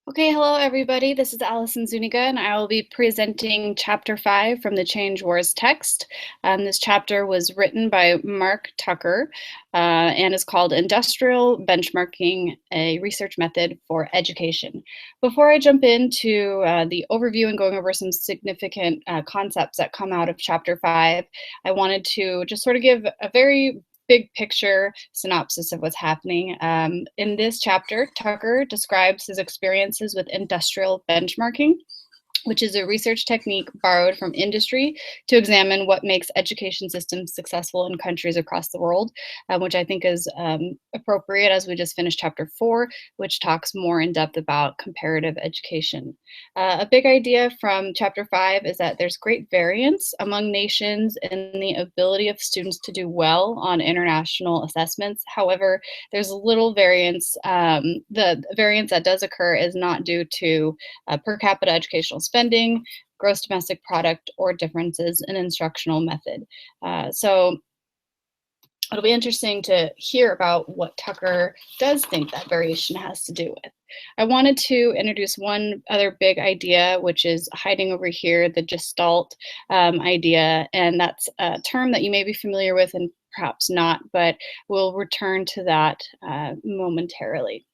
Okay, hello everybody. This is Allison Zuniga, and I will be presenting Chapter 5 from the Change Wars text. This chapter was written by Marc Tucker and is called Industrial Benchmarking, a Research Method for Education. Before I jump into the overview and going over some significant concepts that come out of Chapter 5, I wanted to just sort of give a very big picture synopsis of what's happening. In this chapter, Tucker describes his experiences with industrial benchmarking, which is a research technique borrowed from industry to examine what makes education systems successful in countries across the world, which I think is appropriate as we just finished chapter 4, which talks more in depth about comparative education. A big idea from chapter 5 is that there's great variance among nations in the ability of students to do well on international assessments. However, there's little variance. The variance that does occur is not due to per capita educational spending, gross domestic product, or differences in instructional method. So it'll be interesting to hear about what Tucker does think that variation has to do with. I wanted to introduce one other big idea, which is hiding over here, the Gestalt idea, and that's a term that you may be familiar with and perhaps not, but we'll return to that momentarily.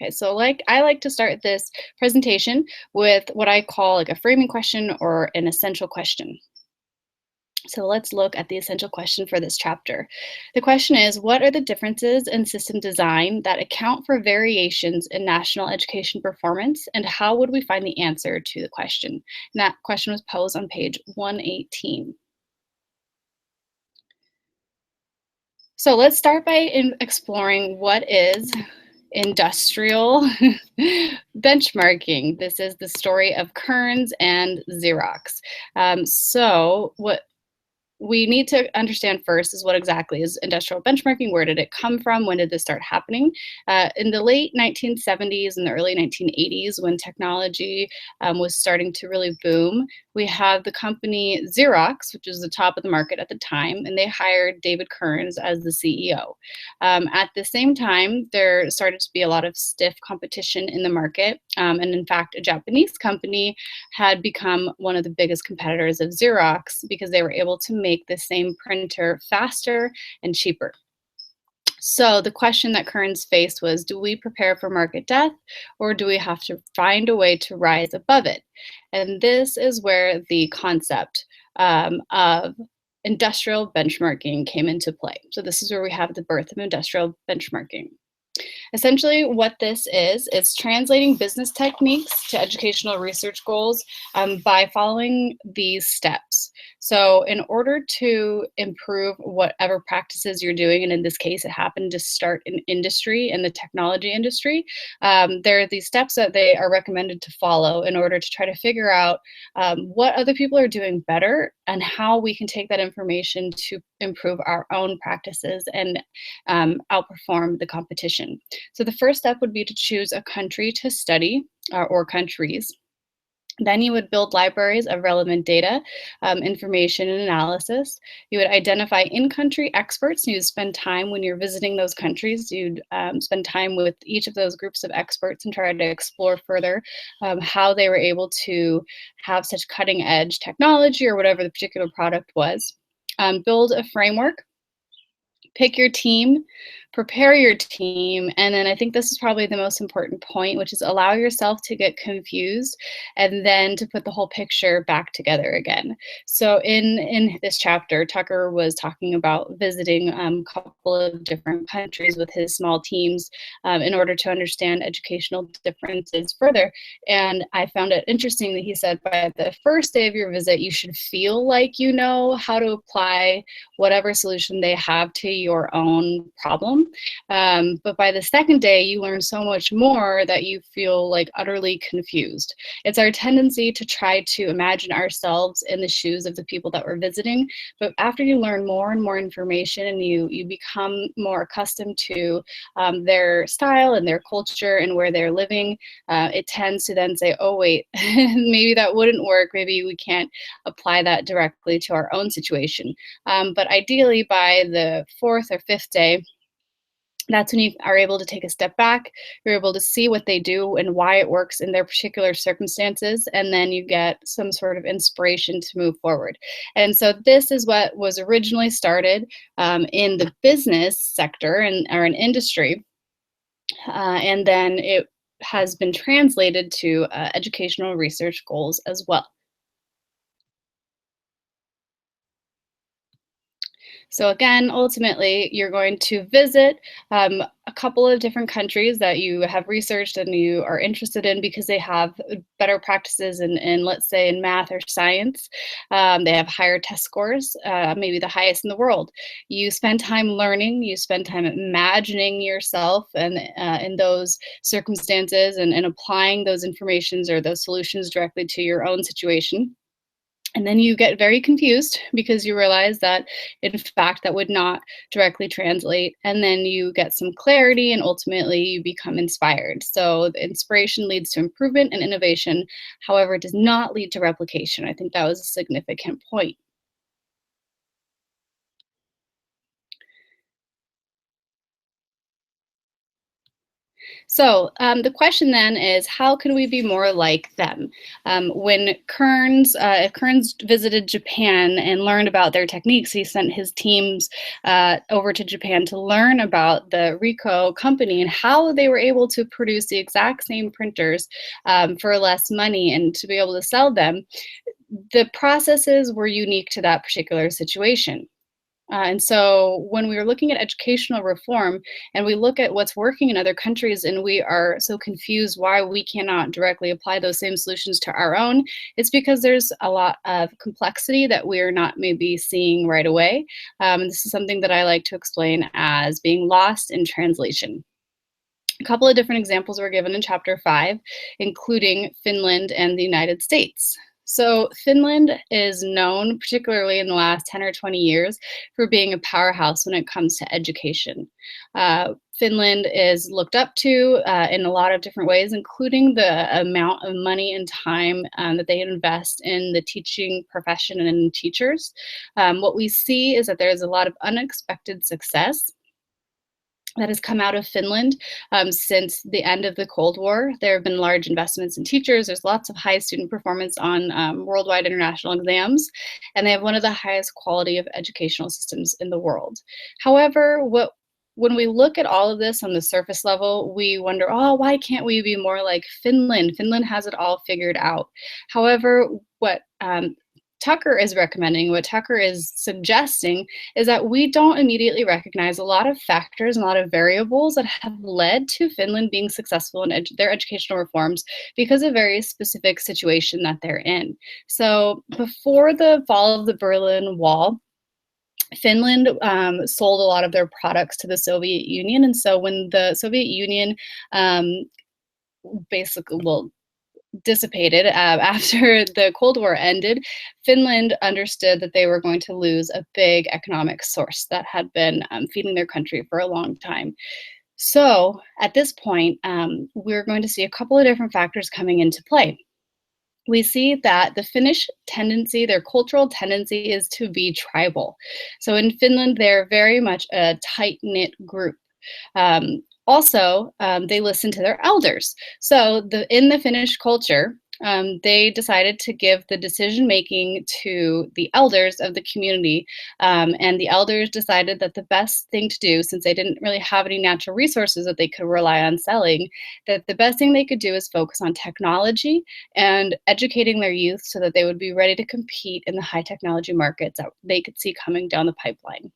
Okay, so I like to start this presentation with what I call like a framing question or an essential question. So let's look at the essential question for this chapter. The question is, what are the differences in system design that account for variations in national education performance, and how would we find the answer to the question? And that question was posed on page 118. So let's start by exploring what is industrial benchmarking. This is the story of Kearns and Xerox. So what we need to understand first is what exactly is industrial benchmarking. Where did it come from? When did this start happening? In the late 1970s and the early 1980s, when technology was starting to really boom, we have the company Xerox, which was the top of the market at the time, and they hired David Kearns as the CEO. At the same time, there started to be a lot of stiff competition in the market, and in fact, a Japanese company had become one of the biggest competitors of Xerox because they were able to make the same printer faster and cheaper. So the question that Kearns faced was, do we prepare for market death, or do we have to find a way to rise above it? And this is where the concept of industrial benchmarking came into play. So this is where we have the birth of industrial benchmarking. Essentially, what this is translating business techniques to educational research goals by following these steps. So in order to improve whatever practices you're doing, and in this case, it happened to start in industry, in the technology industry, there are these steps that they are recommended to follow in order to try to figure out what other people are doing better and how we can take that information to improve our own practices and outperform the competition. So the first step would be to choose a country to study or countries. Then you would build libraries of relevant data, information, and analysis. You would identify in-country experts. You'd spend time when you're visiting those countries. You'd spend time with each of those groups of experts and try to explore further how they were able to have such cutting-edge technology or whatever the particular product was. Build a framework. Pick your team, prepare your team, and then I think this is probably the most important point, which is allow yourself to get confused and then to put the whole picture back together again. So in this chapter, Tucker was talking about visiting a couple of different countries with his small teams in order to understand educational differences further. And I found it interesting that he said by the first day of your visit, you should feel like you know how to apply whatever solution they have to your own problem. But by the second day, you learn so much more that you feel like utterly confused. It's our tendency to try to imagine ourselves in the shoes of the people that we're visiting. But after you learn more and more information and you become more accustomed to their style and their culture and where they're living, it tends to then say, oh, wait, maybe that wouldn't work. Maybe we can't apply that directly to our own situation. But ideally, by the fourth or fifth day, That's when you are able to take a step back. You're able to see what they do and why it works in their particular circumstances, and then you get some sort of inspiration to move forward. And so this is what was originally started in the business sector and or an industry, and then it has been translated to educational research goals as well. So again, ultimately, you're going to visit a couple of different countries that you have researched and you are interested in because they have better practices in let's say, in math or science. They have higher test scores, maybe the highest in the world. You spend time learning, you spend time imagining yourself and in those circumstances and applying those informations or those solutions directly to your own situation. And then you get very confused because you realize that, in fact, that would not directly translate. And then you get some clarity and ultimately you become inspired. So the inspiration leads to improvement and innovation. However, it does not lead to replication. I think that was a significant point. So the question then is, how can we be more like them? When if Kearns visited Japan and learned about their techniques, he sent his teams over to Japan to learn about the Ricoh company and how they were able to produce the exact same printers for less money and to be able to sell them. The processes were unique to that particular situation. And so when we are looking at educational reform and we look at what's working in other countries and we are so confused why we cannot directly apply those same solutions to our own, it's because there's a lot of complexity that we are not maybe seeing right away. This is something that I like to explain as being lost in translation. A couple of different examples were given in chapter 5, including Finland and the United States. So Finland is known, particularly in the last 10 or 20 years, for being a powerhouse when it comes to education. Finland is looked up to in a lot of different ways, including the amount of money and time that they invest in the teaching profession and in teachers. What we see is that there's a lot of unexpected success that has come out of Finland since the end of the Cold War. There have been large investments in teachers. There's lots of high student performance on worldwide international exams, and they have one of the highest quality of educational systems in the world. However, when we look at all of this on the surface level, we wonder, oh, why can't we be more like Finland? Finland has it all figured out. However, what Tucker is recommending, what Tucker is suggesting, is that we don't immediately recognize a lot of factors and a lot of variables that have led to Finland being successful in their educational reforms because of very specific situation that they're in. So before the fall of the Berlin Wall, Finland sold a lot of their products to the Soviet Union. And so when the Soviet Union um, basically, well, dissipated after the Cold War ended, Finland understood that they were going to lose a big economic source that had been feeding their country for a long time. So at this point, we're going to see a couple of different factors coming into play. We see that the Finnish tendency, their cultural tendency, is to be tribal. So in Finland, they're very much a tight knit group. They listen to their elders. So in the Finnish culture, they decided to give the decision making to the elders of the community. And the elders decided that the best thing to do, since they didn't really have any natural resources that they could rely on selling, that the best thing they could do is focus on technology and educating their youth so that they would be ready to compete in the high technology markets that they could see coming down the pipeline.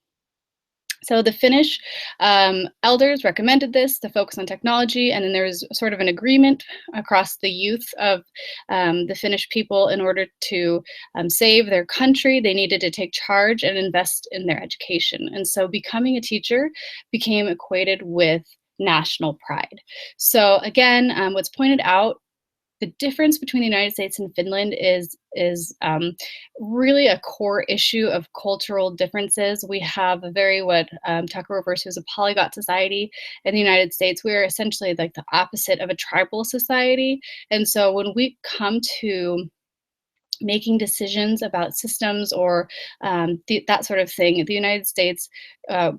So the Finnish elders recommended this to focus on technology, and then there was sort of an agreement across the youth of the Finnish people in order to save their country. They needed to take charge and invest in their education. And so becoming a teacher became equated with national pride. So again, what's pointed out, the difference between the United States and Finland is really a core issue of cultural differences. We have a very what Tucker refers to as a polyglot society. In the United States, we are essentially like the opposite of a tribal society. And so when we come to making decisions about systems or that sort of thing. The United States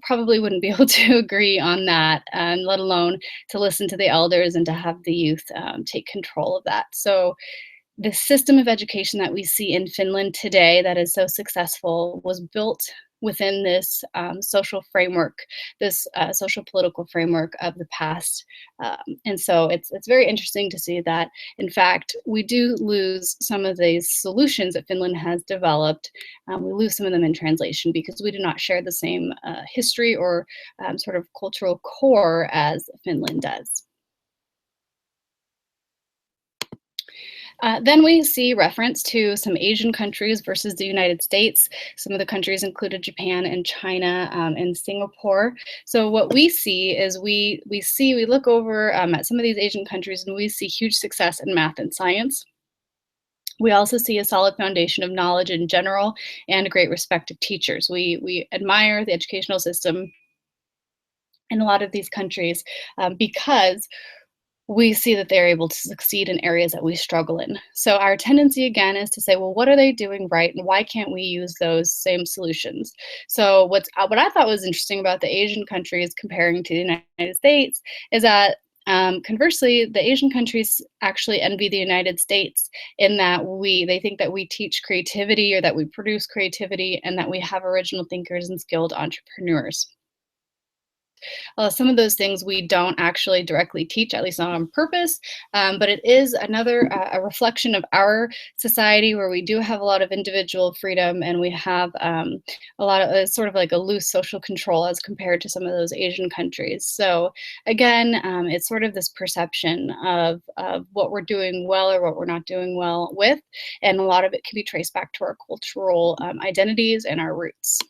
probably wouldn't be able to agree on that, and let alone to listen to the elders and to have the youth take control of that. So the system of education that we see in Finland today that is so successful was built within this social framework, this social political framework of the past. And so it's very interesting to see that, in fact, we do lose some of these solutions that Finland has developed. We lose some of them in translation because we do not share the same history or sort of cultural core as Finland does. Then we see reference to some Asian countries versus the United States. Some of the countries included Japan and China and Singapore. So what we see is we look over at some of these Asian countries and we see huge success in math and science. We also see a solid foundation of knowledge in general and a great respect of teachers. We admire the educational system in a lot of these countries because we see that they're able to succeed in areas that we struggle in. So our tendency again is to say, well, what are they doing right, and why can't we use those same solutions? So what I thought was interesting about the Asian countries comparing to the United States is that conversely, the Asian countries actually envy the United States in that they think that we teach creativity or that we produce creativity and that we have original thinkers and skilled entrepreneurs. Some of those things we don't actually directly teach, at least not on purpose, but it is another a reflection of our society where we do have a lot of individual freedom and we have a lot of sort of like a loose social control as compared to some of those Asian countries. So again, it's sort of this perception of what we're doing well or what we're not doing well with, and a lot of it can be traced back to our cultural identities and our roots.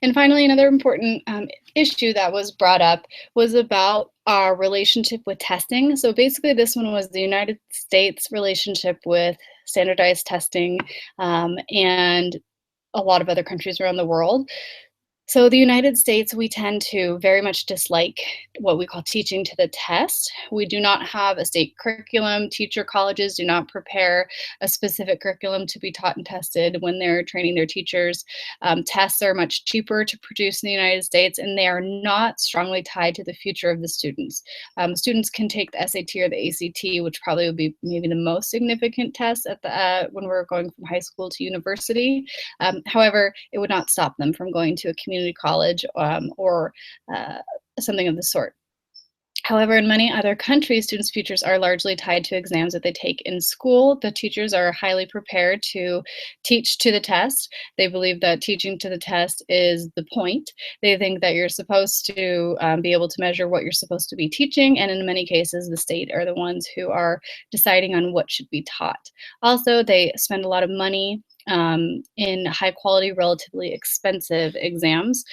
And finally, another important issue that was brought up was about our relationship with testing. So basically, this one was the United States' relationship with standardized testing and a lot of other countries around the world. So the United States, we tend to very much dislike what we call teaching to the test. We do not have a state curriculum. Teacher colleges do not prepare a specific curriculum to be taught and tested when they're training their teachers. Tests are much cheaper to produce in the United States, and they are not strongly tied to the future of the students. Students can take the SAT or the ACT, which probably would be maybe the most significant test at the when we're going from high school to university. However, it would not stop them from going to a community college or something of the sort. However, in many other countries, students' futures are largely tied to exams that they take in school. The teachers are highly prepared to teach to the test. They believe that teaching to the test is the point. They think that you're supposed to be able to measure what you're supposed to be teaching, and in many cases, the state are the ones who are deciding on what should be taught. Also, they spend a lot of money in high quality, relatively expensive exams,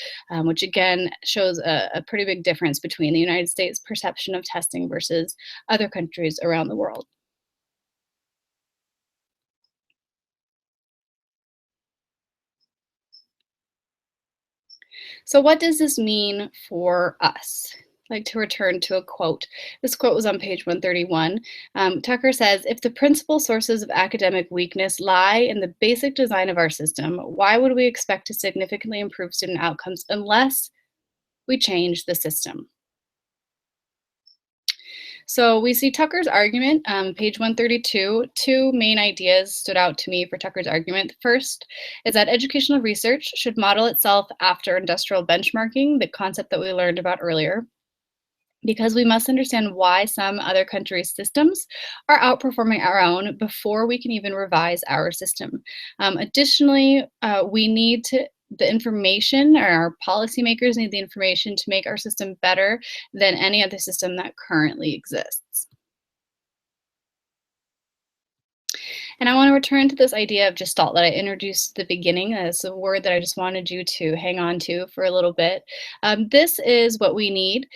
which again shows a pretty big difference between the United States perception of testing versus other countries around the world. So what does this mean for us? I'd like to return to a quote. This quote was on page 131. Tucker says, if the principal sources of academic weakness lie in the basic design of our system, why would we expect to significantly improve student outcomes unless we change the system? So we see Tucker's argument, page 132. Two main ideas stood out to me for Tucker's argument. The first is that educational research should model itself after industrial benchmarking, the concept that we learned about earlier, because we must understand why some other countries' systems are outperforming our own before we can even revise our system. Additionally, we need the information, or our policymakers need the information to make our system better than any other system that currently exists. And I want to return to this idea of gestalt that I introduced at the beginning. That's a word that I just wanted you to hang on to for a little bit. This is what we need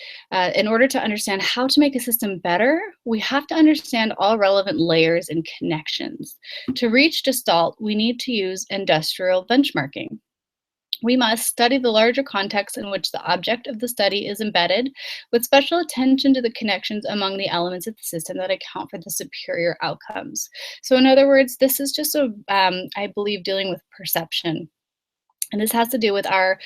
in order to understand how to make a system better. We have to understand all relevant layers and connections. To reach gestalt, we need to use industrial benchmarking. We must study the larger context in which the object of the study is embedded, with special attention to the connections among the elements of the system that account for the superior outcomes. So, in other words, this is just I believe, dealing with perception. And this has to do with our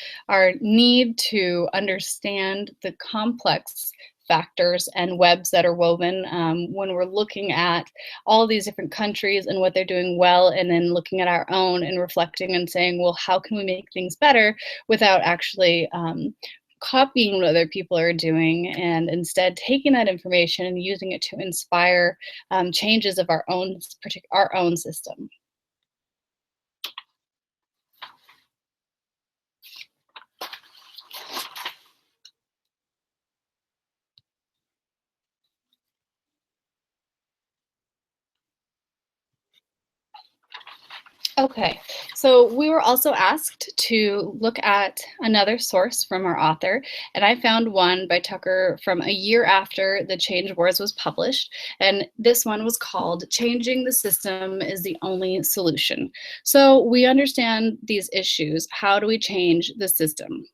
need to understand the complex factors and webs that are woven when we're looking at all these different countries and what they're doing well, and then looking at our own and reflecting and saying, well, how can we make things better without actually copying what other people are doing, and instead taking that information and using it to inspire changes of our own system. Okay, so we were also asked to look at another source from our author, and I found one by Tucker from a year after The Change Wars was published, and this one was called Changing the System is the Only Solution. So we understand these issues. How do we change the system?